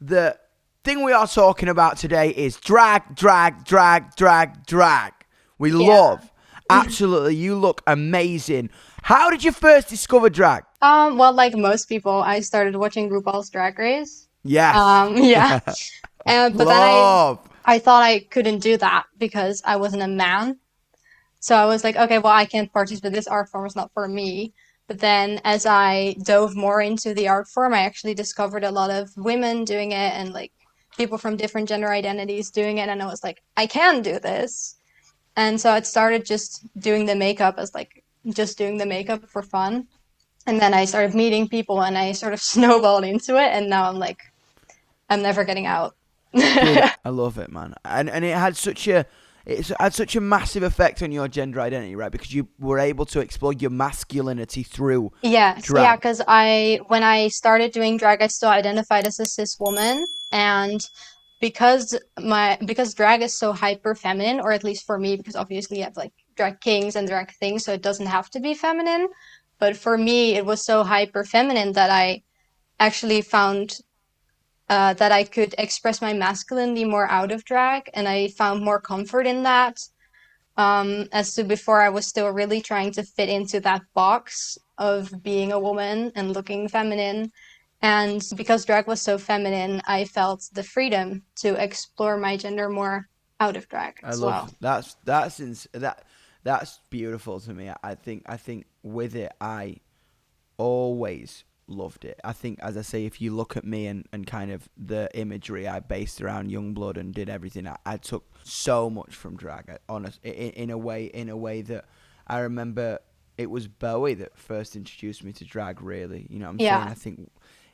the thing we are talking about today is drag. We love. Absolutely, you look amazing. How did you first discover drag? Well, like most people, I started watching RuPaul's Drag Race. Yes. Yeah. But then Love. I thought I couldn't do that because I wasn't a man. So I was like, okay, well, I can't participate. This art form is not for me. But then as I dove more into the art form, I actually discovered a lot of women doing it and like people from different gender identities doing it. And I was like, I can do this. And so I started just doing the makeup as like just doing the makeup for fun. And then I started meeting people and I sort of snowballed into it. And now I'm like, I'm never getting out. Dude, I love it, man. And it had such a massive effect on your gender identity, right? Because you were able to explore your masculinity through Yes, drag. yeah, because when I started doing drag, I still identified as a cis woman, and because drag is so hyper feminine, or at least for me, because obviously you have like drag kings and drag things, so it doesn't have to be feminine. But for me, it was so hyper feminine that I actually found that I could express my masculinity more out of drag, and I found more comfort in that. As to before, I was still really trying to fit into that box of being a woman and looking feminine. And because drag was so feminine, I felt the freedom to explore my gender more out of drag I as well. love that's beautiful to me. I think with it, I always loved it. I think, as I say, if you look at me and kind of the imagery I based around Yungblud and did everything, I took so much from drag. In a way that I remember it was Bowie that first introduced me to drag. Really, you know what I'm saying? Yeah. I think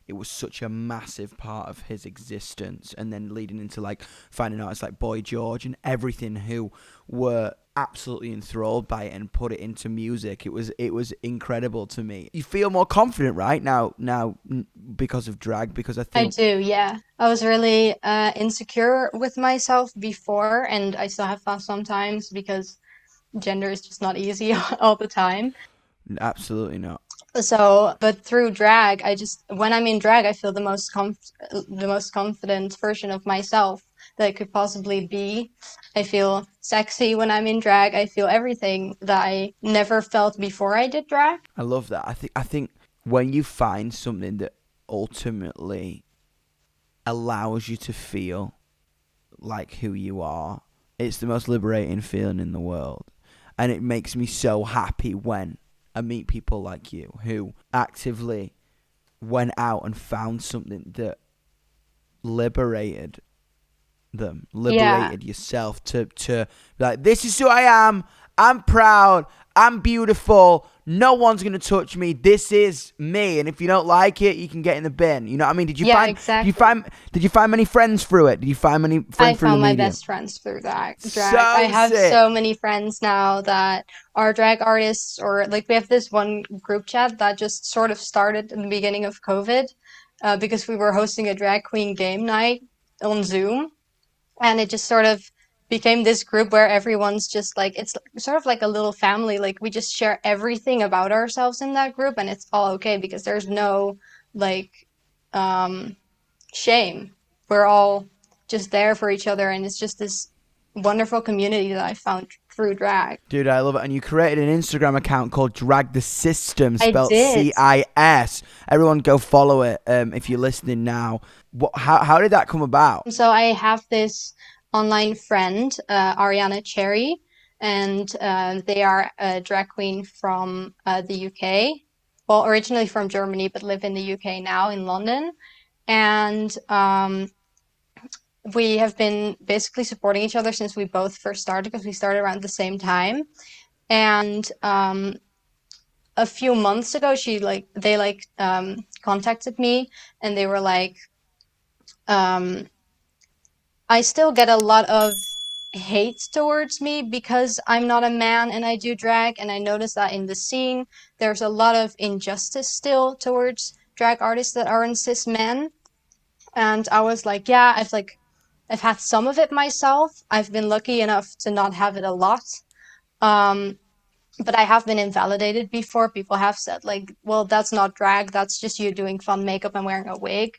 it was such a massive part of his existence, and then leading into like finding artists like Boy George and everything who were absolutely enthralled by it and put it into music. It was incredible to me. You feel more confident right now because of drag, because I I think do, yeah. I was really insecure with myself before, and I still have that sometimes because gender is just not easy all the time. absolutely not. So, but through drag, when I'm in drag, I feel the most confident version of myself that I could possibly be. I feel sexy when I'm in drag. I feel everything that I never felt before I did drag. I love that. I think when you find something that ultimately allows you to feel like who you are, it's the most liberating feeling in the world. And it makes me so happy when I meet people like you who actively went out and found something that liberated them, Yeah. liberated yourself to be like, this is who I am. I'm proud. I'm beautiful. No one's gonna touch me. This is me. And if you don't like it, you can get in the bin. You know what I mean? Did you Yeah, find? Did you exactly. find? Did you find many friends through it? Did you find many I friends through the found my medium? best friends through drag. I So have sick. so many friends now that are drag artists, or like we have this one group chat that just sort of started in the beginning of COVID, because we were hosting a drag queen game night on Zoom, and it just sort of became this group where everyone's just like it's sort of like a little family. Like we just share everything about ourselves in that group, and it's all okay because there's no like um shame. We're all just there for each other, and it's just this wonderful community that I found through drag. Dude, I love it. And you created an Instagram account called Drag the System, I spelled did. CIS. Everyone go follow it if you're listening now. How did that come about? So I have this online friend, Ariana Cherry, and they are a drag queen from the UK. Well, originally from Germany, but live in the UK now in London. And we have been basically supporting each other since we both first started because we started around the same time. And a few months ago, they contacted me and they were like, um, I still get a lot of hate towards me because I'm not a man and I do drag, and I noticed that in the scene there's a lot of injustice still towards drag artists that aren't cis men. And I was like, yeah, I've had some of it myself. I've been lucky enough to not have it a lot. Um, but I have been invalidated before. People have said like, well, that's not drag, that's just you doing fun makeup and wearing a wig.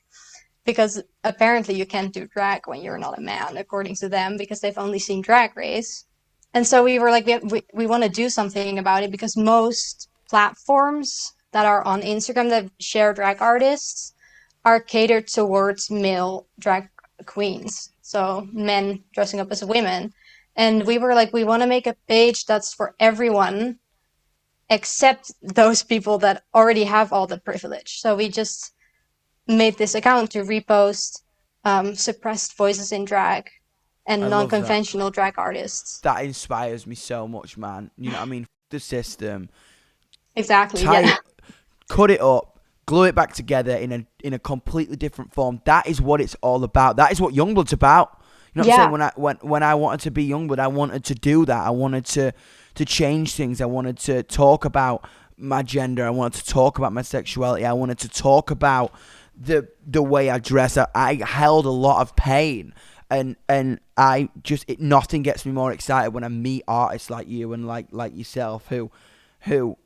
because apparently you can't do drag when you're not a man, according to them, because they've only seen Drag Race. And so we were like, we want to do something about it, because most platforms that are on Instagram that share drag artists are catered towards male drag queens. So men dressing up as women. And we were like, we want to make a page that's for everyone except those people that already have all the privilege. So we just made this account to repost suppressed voices in drag I and love that. non-conventional drag artists. That inspires me so much, man. You know what I mean? The system. Exactly. Yeah. Cut it up, glue it back together in a completely different form. That is what it's all about. That is what Youngblood's about. You know what I'm saying? When I wanted to be Yungblud, I wanted to do that. I wanted to change things. I wanted to talk about my gender. I wanted to talk about my sexuality. I wanted to talk about the way I dress. I held a lot of pain, and I just nothing gets me more excited when I meet artists like you and like yourself who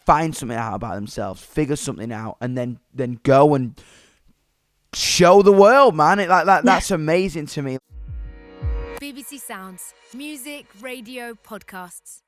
find something out about themselves, figure something out, and then go and show the world, man. That's amazing to me. BBC Sounds, music, radio, podcasts.